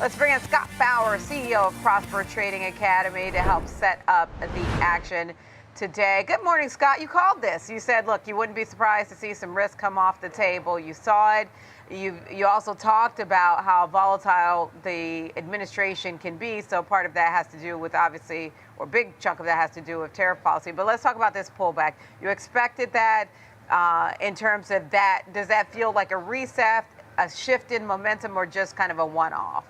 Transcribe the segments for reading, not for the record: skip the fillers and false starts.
Let's bring in Scott Bauer, CEO of Prosper Trading Academy, to help set up the action today. Good morning, Scott. You called this. You said, look, you wouldn't be surprised to see some risk come off the table. You saw it. You also talked about how volatile the administration can be. So part of that has to do with, obviously, or a big chunk of that has to do with tariff policy. But let's talk about this pullback. You expected that in terms of that. Does that feel like a reset, a shift in momentum, or just kind of a one-off?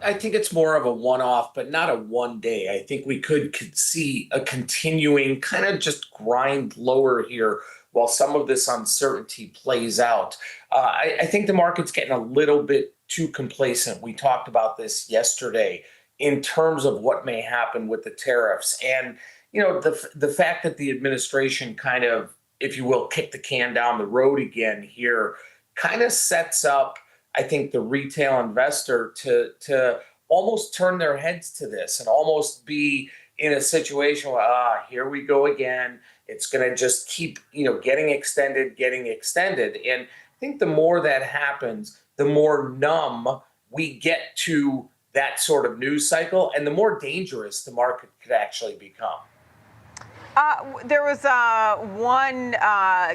I think it's more of a one-off, but not a one day. I think we could see a continuing kind of just grind lower here while some of this uncertainty plays out. I think the market's getting a little bit too complacent. We talked about this yesterday in terms of what may happen with the tariffs. And, the fact that the administration kind of, if you will, kick the can down the road again here kind of sets up, I think, the retail investor to almost turn their heads to this and almost be in a situation where, here we go again. It's going to just keep, getting extended. And I think the more that happens, the more numb we get to that sort of news cycle and the more dangerous the market could actually become. There was one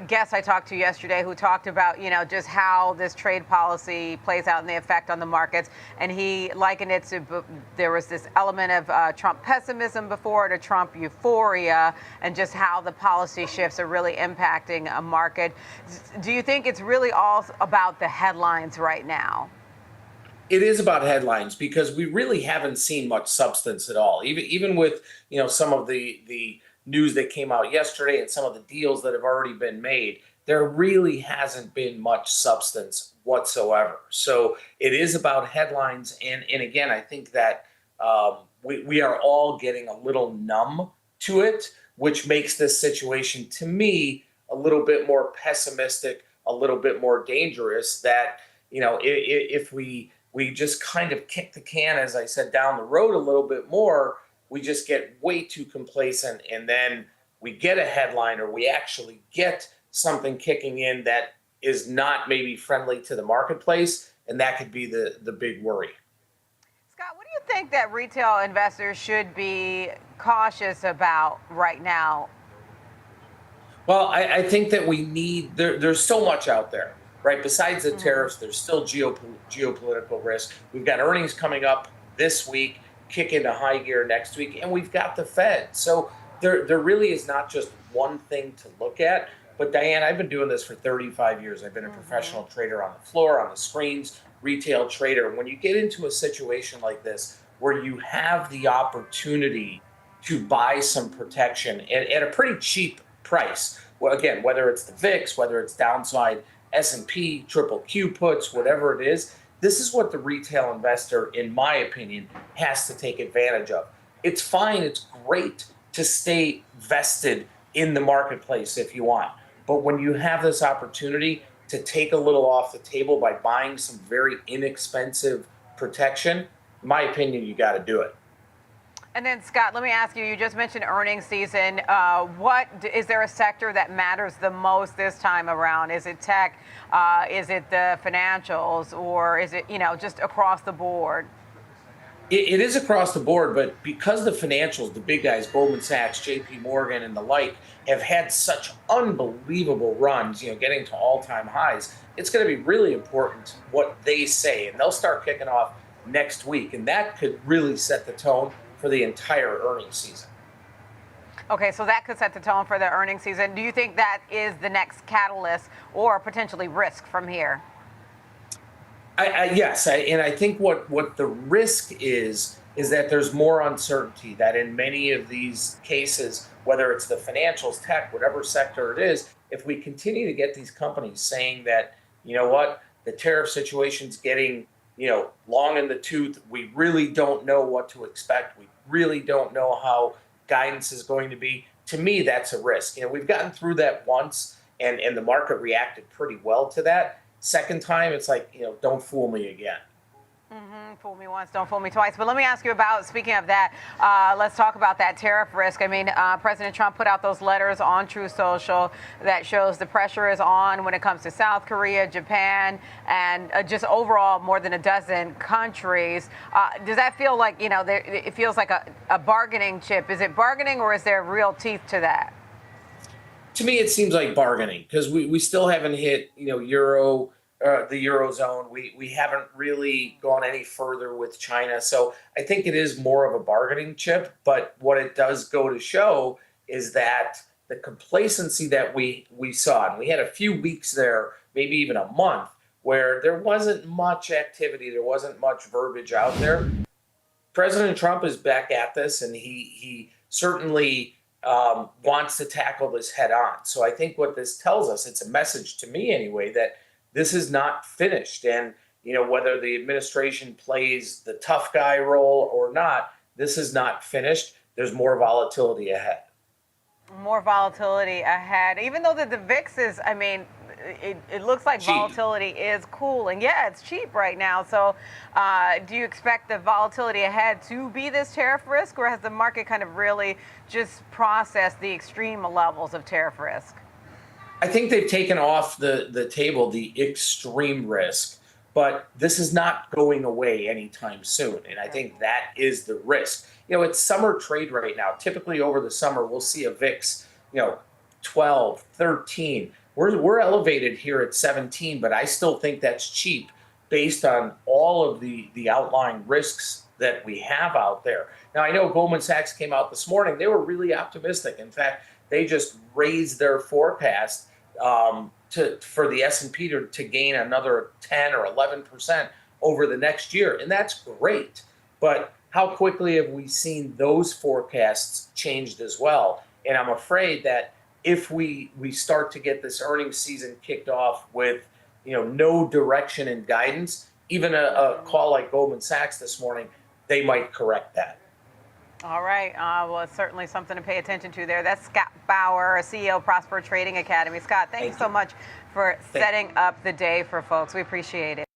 guest I talked to yesterday who talked about, just how this trade policy plays out and the effect on the markets. And he likened it to, there was this element of Trump pessimism before to Trump euphoria, and just how the policy shifts are really impacting a market. Do you think it's really all about the headlines right now? It is about headlines because we really haven't seen much substance at all. Even with, some of the news that came out yesterday and some of the deals that have already been made, there really hasn't been much substance whatsoever. So it is about headlines. And again, I think that we are all getting a little numb to it, which makes this situation, to me, a little bit more pessimistic, a little bit more dangerous. That, if we just kind of kick the can, as I said, down the road a little bit more, we just get way too complacent, and then we get a headline or we actually get something kicking in that is not maybe friendly to the marketplace, and that could be the big worry. Scott, what do you think that retail investors should be cautious about right now? Well, I think that we need, there's so much out there, right? Besides the tariffs, there's still geopolitical risk. We've got earnings coming up this week, kick into high gear next week, and we've got the Fed. So there really is not just one thing to look at. But Diane, I've been doing this for 35 years. I've been a professional trader on the floor, on the screens, retail trader. And when you get into a situation like this, where you have the opportunity to buy some protection at a pretty cheap price, well, again, whether it's the VIX, whether it's downside S&P, triple Q puts, whatever it is, this is what the retail investor, in my opinion, has to take advantage of. It's fine. It's great to stay vested in the marketplace if you want. But when you have this opportunity to take a little off the table by buying some very inexpensive protection, in my opinion, you got to do it. And then, Scott, let me ask you, you just mentioned earnings season. Is there a sector that matters the most this time around? Is it tech? Is it the financials? Or is it, just across the board? It is across the board, but because the financials, the big guys, Goldman Sachs, JPMorgan, and the like, have had such unbelievable runs, getting to all-time highs, it's going to be really important what they say. And they'll start kicking off next week. And that could really set the tone for the entire earnings season. Okay, so that could set the tone for the earnings season. Do you think that is the next catalyst or potentially risk from here? Yes, and I think what the risk is that there's more uncertainty, that in many of these cases, whether it's the financials, tech, whatever sector it is, if we continue to get these companies saying that, the tariff situation's getting long in the tooth. We really don't know what to expect. We really don't know how guidance is going to be. To me, that's a risk. We've gotten through that once, and the market reacted pretty well to that. Second time, it's like, don't fool me again. Fool me once, don't fool me twice. But let me ask you about, speaking of that, let's talk about that tariff risk. I mean, President Trump put out those letters on Truth Social that shows the pressure is on when it comes to South Korea, Japan, and just overall more than a dozen countries. Does that feel like, it feels like a bargaining chip? Is it bargaining or is there real teeth to that? To me, it seems like bargaining because we still haven't hit, the Eurozone. We haven't really gone any further with China. So I think it is more of a bargaining chip. But what it does go to show is that the complacency that we saw, and we had a few weeks there, maybe even a month, where there wasn't much activity, there wasn't much verbiage out there. President Trump is back at this, and he certainly wants to tackle this head on. So I think what this tells us, it's a message to me anyway, that this is not finished. And, whether the administration plays the tough guy role or not, this is not finished. There's more volatility ahead. More volatility ahead, even though the VIX is, it looks like cheap. Volatility is cooling. Yeah, it's cheap right now. So do you expect the volatility ahead to be this tariff risk, or has the market kind of really just processed the extreme levels of tariff risk? I think they've taken off the table the extreme risk, but this is not going away anytime soon. And I think that is the risk. It's summer trade right now. Typically over the summer, we'll see a VIX, 12, 13. We're elevated here at 17, but I still think that's cheap based on all of the outlying risks that we have out there. Now, I know Goldman Sachs came out this morning. They were really optimistic. In fact, they just raised their forecast for the S&P to gain another 10 or 11% over the next year. And that's great. But how quickly have we seen those forecasts changed as well? And I'm afraid that if we start to get this earnings season kicked off with, no direction and guidance, even a call like Goldman Sachs this morning, they might correct that. All right. Well, it's certainly something to pay attention to there. That's Scott Bauer, CEO of Prosper Trading Academy. Scott, thank you so much for setting up the day for folks. We appreciate it.